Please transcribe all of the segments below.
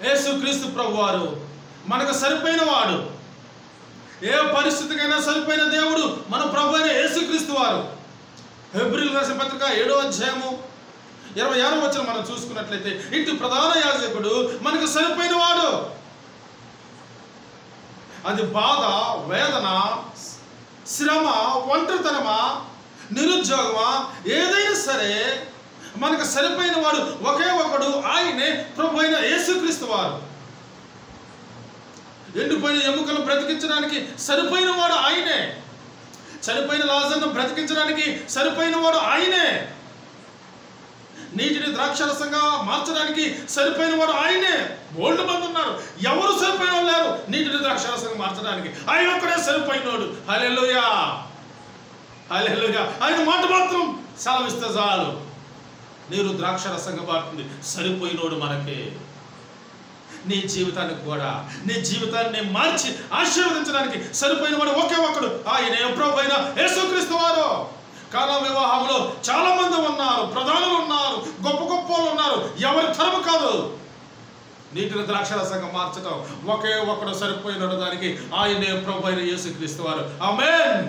యేసుక్రీస్తు ప్రభువారు మనకు సరిపోయిన వాడు. ఏ పరిస్థితికైనా సరిపోయిన దేవుడు మన ప్రభు అయిన యేసుక్రీస్తు వారు. హెబ్రీయులకు రాసిన పత్రిక 7వ అధ్యాయము 26వ వచనం మనం చూసుకున్నట్లయితే ఇటు ప్రధాన యాజకుడు మనకు సరిపోయిన వాడు. అది బాధ, వేదన, శ్రమ, ఒంటరితనమా, నిరుద్యోగమా, ఏదైనా సరే మనకు సరిపోయిన వాడు ఒకే ఒకడు, ఆయనే ప్రభు అయిన యేసుక్రీస్తు వారు. ఎండిపోయిన ఎముకలను బ్రతికించడానికి సరిపోయిన వాడు ఆయనే. చనిపోయిన లాజరును బ్రతికించడానికి సరిపోయిన వాడు ఆయనే. నీటిని ద్రాక్షరసంగా మార్చడానికి సరిపోయిన వాడు ఆయనే. బోల్డ్ మంది ఉన్నారు, ఎవరు సరిపోయిన వాళ్ళు లేరు నీటిని ద్రాక్షరసంగా మార్చడానికి. ఆయన ఒక్కడే సరిపోయినోడు. హల్లెలూయా, హల్లెలూయా. ఆయన మాట మాత్రం సెలవిస్తే చాలు, నీరు ద్రాక్షరసంగా మారుతుంది. సరిపోయినోడు మనకే. నీ జీవితానికి కూడా, నీ జీవితాన్ని మార్చి ఆశీర్వదించడానికి సరిపోయిన వాడు ఒకే ఒక్కడు, ఆయనే ప్రభు అయిన యేసుక్రీస్తు వారు. కానా వివాహంలో చాలా మంది ఉన్నారు, ప్రధానులు ఉన్నారు, గొప్ప గొప్ప వాళ్ళు ఉన్నారు. ఎవరి తరము కాదు నీటిని ద్రాక్షరసంగా మార్చడం. ఒకే ఒకడు సరిపోయిన దానికి ఆయనే ప్రభు అయిన యేసుక్రీస్తు వారు. ఆమేన్,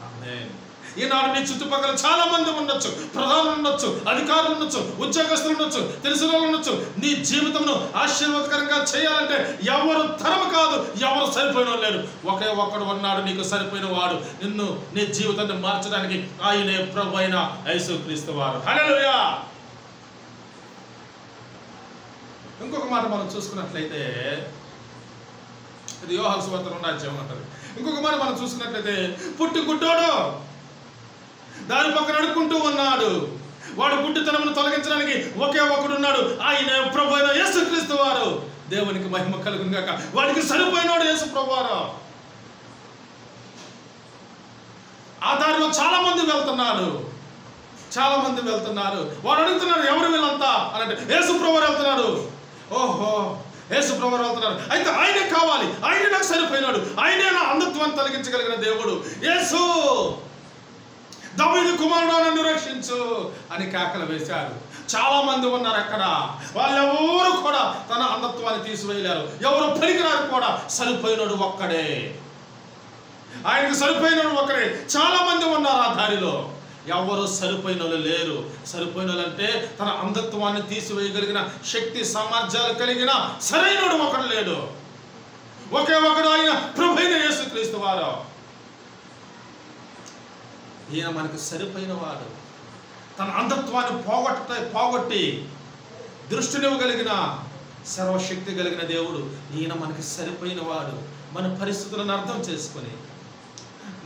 ఆమేన్. ఈనాడు నీ చుట్టుపక్కల చాలా మంది ఉండొచ్చు, ప్రధానులు ఉండొచ్చు, అధికారులు ఉండొచ్చు, ఉద్యోగస్తులు ఉండొచ్చు, తెలిసిన వాళ్ళు ఉండొచ్చు. నీ జీవితంను ఆశీర్వాదకరంగా చేయాలంటే ఎవరు తరము కాదు, ఎవరు సరిపోయిన లేరు. ఒకే ఒక్కడు ఉన్నాడు నీకు సరిపోయిన వాడు. నిన్ను, నీ జీవితాన్ని మార్చడానికి ఆయనే ప్రభు అయిన యేసుక్రీస్తు వారు. హల్లెలూయా. ఇంకొక మాట మనం చూసుకున్నట్లయితే, ఇది యోహాను సువార్త 2వ అధ్యాయం అంటారు. ఇంకొక మాట మనం చూసుకున్నట్లయితే, పుట్టి గుడ్డోడు దాని పక్కన అడుక్కుంటూ ఉన్నాడు. వాడు గుడ్డితనమును తొలగించడానికి ఒకే ఒకడు ఉన్నాడు, ఆయన ప్రభు అయిన యేసుక్రీస్తు వారు. దేవునికి మహిమ కలుగును గాక. వాడికి సరిపోయినాడు యేసు ప్రభు వారు. ఆ దారిలో చాలా మంది వెళ్తున్నారు, చాలా మంది వెళ్తున్నారు. వాడు అడుగుతున్నారు, ఎవరు వీళ్ళంతా అని అంటే, యేసు ప్రభు వారు వెళ్తున్నారు. ఓహో, యేసు ప్రభు వారు వెళ్తున్నారు, అయితే ఆయనే కావాలి, ఆయనే నాకు సరిపోయినాడు, ఆయనే నా అంధత్వాన్ని తొలగించగలిగిన దేవుడు. యేసు దావీదు కుమారుడా నన్ను రక్షించు అని కేకలు వేశారు. చాలా మంది ఉన్నారు అక్కడ. వాళ్ళెవరు కూడా తన అంధత్వాన్ని తీసివేయలేరు, ఎవరు పనికిరారు కూడా. సరిపోయినాడు ఒక్కడే, ఆయనకు సరిపోయినాడు ఒక్కడే. చాలా మంది ఉన్నారు ఆ దారిలో, ఎవరు సరిపోయిన వాళ్ళు లేరు. సరిపోయిన వాళ్ళు అంటే తన అంధత్వాన్ని తీసివేయగలిగిన శక్తి సామర్థ్యాలు కలిగిన సరైనడు ఒకడు లేడు. ఒకే ఒకడు ఆయన ప్రభు అయిన యేసుక్రీస్తు వారు. ఈయన మనకు సరిపోయిన వాడు. తన అంధత్వాన్ని పోగొట్టి దృష్టినివ్వగలిగిన సర్వశక్తి కలిగిన దేవుడు. ఈయన మనకి సరిపోయిన వాడు. మన పరిస్థితులను అర్థం చేసుకొని,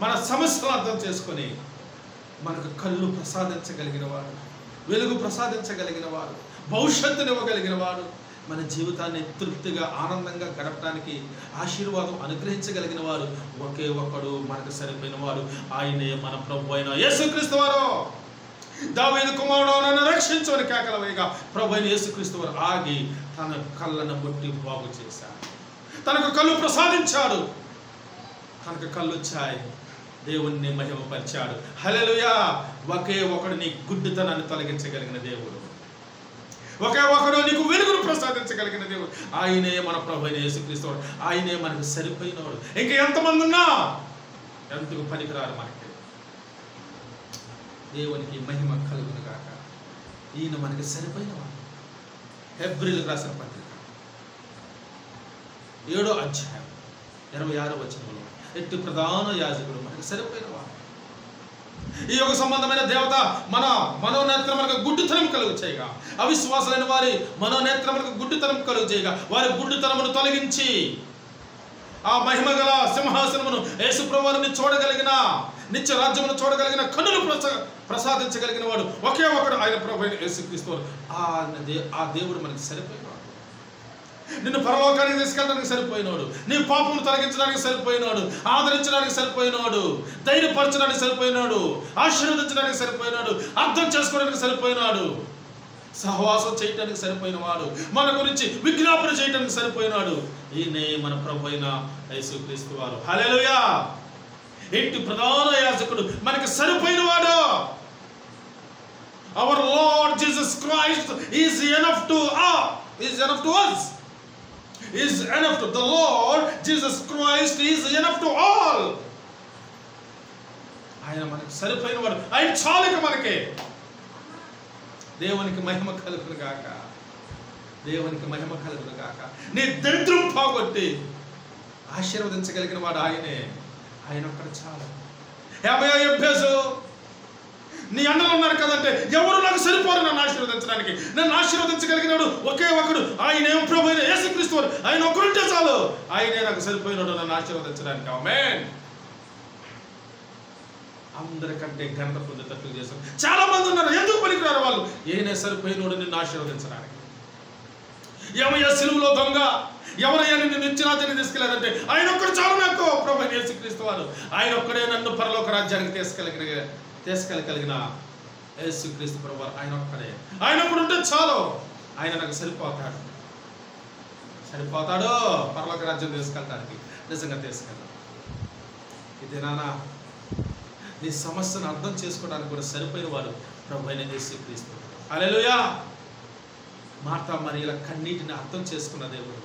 మన సమస్యలను అర్థం చేసుకొని మనకు కళ్ళు ప్రసాదించగలిగిన వాడు, వెలుగు ప్రసాదించగలిగిన వాడు, భవిష్యత్తునివ్వగలిగిన వాడు, మన జీవితాన్ని తృప్తిగా ఆనందంగా గడపడానికి ఆశీర్వాదం అనుగ్రహించగలిగిన వాడు ఒకే ఒకడు మనకు సరిపోయిన వాడు. ఆయనే మన ప్రభు అయిన యేసుక్రీస్తు వారు. దావీదు కుమారుడా నన్ను రక్షించు అని కేకలు వేయగా ప్రభు అయిన యేసుక్రీస్తు వారు ఆగి తన కళ్ళను బట్టి బాగు చేశాడు. తనకు కళ్ళు ప్రసాదించాడు, తనకు కళ్ళు వచ్చాయి, దేవుణ్ణి మహిమపరిచాడు. హల్లెలూయా. ఒకే ఒకడు నీ గుడ్డితనాన్ని తొలగించగలిగిన దేవుడు, ఒకే ఒకడు నీకు వెలుగును ప్రసాదించగలిగిన దేవుడు. ఆయనే మన ప్రభు అయిన యేసుక్రీస్తు వారు. ఆయనే మనకు సరిపోయినవాడు. ఇంకా ఎంతమంది ఉన్నా ఎందుకు పనికిరారు మనకి. దేవునికి మహిమ కలుగును గాక. ఈయన మనకి సరిపోయినవాడు. హెబ్రీయులకు రాసిన పత్రిక 7వ అధ్యాయం 26వ వచనంలో, ఎట్టి ప్రధాన యాజకుడు మనకి సరిపోయినవాడు. ఈ యొక్క సంబంధమైన దేవత మన మనోనేత్రములకు గుడ్డితనం కలుగు చేయగా, అవిశ్వాసులైన వారి మనోనేత్రములకు గుడ్డితనం కలుగు చేయగా, వారి గుడ్డితనమును తొలగించి ఆ మహిమగల సింహాసనమును యేసు ప్రభువుని చూడగలిగిన, నిత్య రాజ్యమును చూడగలిగిన కన్నులు ప్రసాదించగలిగిన వాడు ఒకే ఒకడు, ఆయన ప్రభు అయిన యేసుక్రీస్తు. ఆ దేవుడు మనకి సరిపోయినవాడు. నిన్ను పరలోకానికి తీసుకెళ్ళడానికి సరిపోయినాడు, నీ పాపమును తొలగించడానికి సరిపోయినాడు, ఆదరించడానికి సరిపోయినాడు, ధైర్యపరచడానికి సరిపోయినాడు, ఆశీర్వదించడానికి సరిపోయినాడు, అర్థం చేసుకోవడానికి సరిపోయినాడు, సహవాసం చేయటానికి సరిపోయినవాడు, మన గురించి విజ్ఞాపన చేయటానికి సరిపోయినాడు. ఈయనే మన ప్రభు అయిన యేసుక్రీస్తు వారు. హల్లెలూయా. ఇంటి ప్రధాన యాజకుడు మనకి సరిపోయినవాడు. Our Lord Jesus Christ is enough to He is enough to us. He is enough to the Lord Jesus Christ. He is enough to all. ఆయన మనకు సరిపోయిన వాడు. ఆయన చాలిక మనకి. దేవునికి మహిమ కలుగును గాక. దేవునికి మహిమ కలుగును గాక. నీ దరిద్రం పోగొట్టి ఆశీర్వదించగలిగిన వాడు ఆయనే. ఆయన ఒక్కడ చాలు. ఏమయ్యా ఎబ్బేసు, నీ అన్నలు ఉన్నారు కదంటే ఎవరు నాకు సరిపోరు నన్ను ఆశీర్వదించడానికి. నన్ను ఆశీర్వదించగలిగినాడు ఒకే ఒకడు, ఆయన ప్రభు అయిన యేసుక్రీస్తు వారు. ఆయన ఒకరుంటే చాలు, ఆయనే నాకు సరిపోయినాడు నన్ను ఆశీర్వదించడానికి. ఆమేన్. అందరికంటే ఘనత పొందేటట్లు చేశారు. చాలా మంది ఉన్నారు, ఎందుకు పనికిరారు వాళ్ళు? ఏనే సరిపోయినోడు నిన్ను ఆశీర్వదించడానికి. ఏమయ్యా సిలువలో దొంగ, ఎవరయ్యా నిన్ను నిత్యరాజ్యాన్ని తీసుకెళ్ళారంటే ఆయన ఒక్కడు చాలు నాకు, ప్రభు అయిన యేసుక్రీస్తు వారు. ఆయన ఒక్కడే నన్ను పరలోక రాజ్యానికి తీసుకెళ్ళగలిగిన యేసుక్రీస్తు ప్రభు. ఆయన ఒక్కడే. ఆయన ఒక్కడు ఉంటే చాలు, ఆయన నాకు సరిపోతాడు పరలోక రాజ్యం తీసుకెళ్ళడానికి. నిజంగా తీసుకెళ్ళాలి. ఇది నాన్న నీ సమస్యను అర్థం చేసుకోవడానికి కూడా సరిపోయిన వాడు ప్రభు అయిన యేసుక్రీస్తు. హల్లెలూయా. మార్తా మరియల కన్నీటిని అర్థం చేసుకున్న దేవుడు.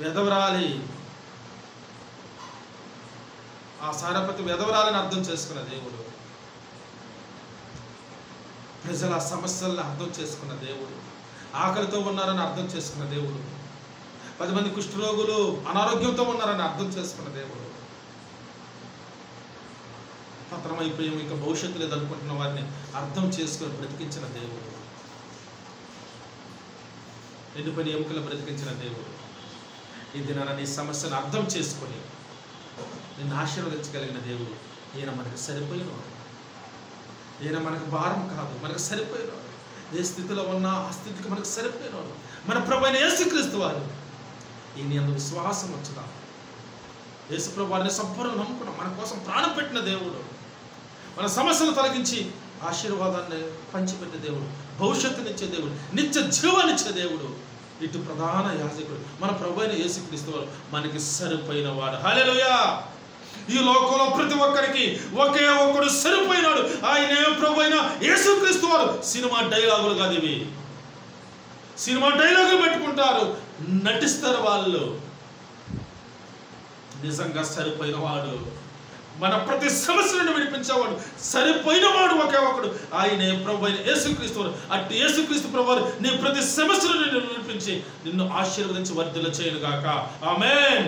వెధవరాలి, ఆ సారపతి వెధవరాలని అర్థం చేసుకున్న దేవుడు. ప్రజల సమస్యలను అర్థం చేసుకున్న దేవుడు. ఆకలితో ఉన్నారని అర్థం చేసుకున్న దేవుడు. 10 మంది కుష్ఠరోగులు అనారోగ్యంతో ఉన్నారని అర్థం చేసుకున్న దేవుడు. పత్రమైపోయాం, ఇక భవిష్యత్తు లేదనుకుంటున్న వారిని అర్థం చేసుకుని బ్రతికించిన దేవుడు. ఎండిపోయిన ఎముకలు బ్రతికించిన దేవుడు. ఇది నాన్న నీ సమస్యను అర్థం చేసుకొని నిన్ను ఆశీర్వదించగలిగిన దేవుడు. ఈయన మనకు సరిపోయినవాడు. ఈయన మనకు భారం కాదు, మనకు సరిపోయినవాడు. ఏ స్థితిలో ఉన్నా ఆ స్థితికి మనకు సరిపోయినవాడు మన ప్రభు అయిన యేసుక్రీస్తు వారు. ఈయన యందు విశ్వాసం వచ్చుదాం. యేసు ప్రభు వారిని సంపూర్ణ నమ్ముకున్నాం. మన కోసం ప్రాణం పెట్టిన దేవుడు. మన సమస్యలు తొలగించి ఆశీర్వాదాన్ని పంచిపెట్టే దేవుడు, భవిష్యత్తునిచ్చే దేవుడు, నిత్య జీవాన్నిచ్చే దేవుడు. ఇటు ప్రధాన యాజకుడు మన ప్రభు అయిన యేసుక్రీస్తు వారు మనకి సరిపోయిన వాడు. హల్లెలూయా. ఈ లోకంలో ప్రతి ఒక్కరికి ఒకే ఒక్కడు సరిపోయినాడు, ఆయనే ప్రభు అయిన యేసుక్రీస్తు వారు. సినిమా డైలాగులు కాదు ఇవి. సినిమా డైలాగులు పెట్టుకుంటారు, నటిస్తారు వాళ్ళు. నిజంగా సరిపోయిన వాడు, మన ప్రతి సమస్య నుండి విడిపించేవాడు, సరిపోయిన వాడు ఒకే ఒకడు, ఆయనే ప్రభు అయిన యేసుక్రీస్తు వారు. అట్టి యేసుక్రీస్తు ప్రభు వారు నీ ప్రతి సమస్య నుండి విడిపించి నిన్ను ఆశీర్వదించి వర్ధిల్ల చేయను గాక. ఆమేన్.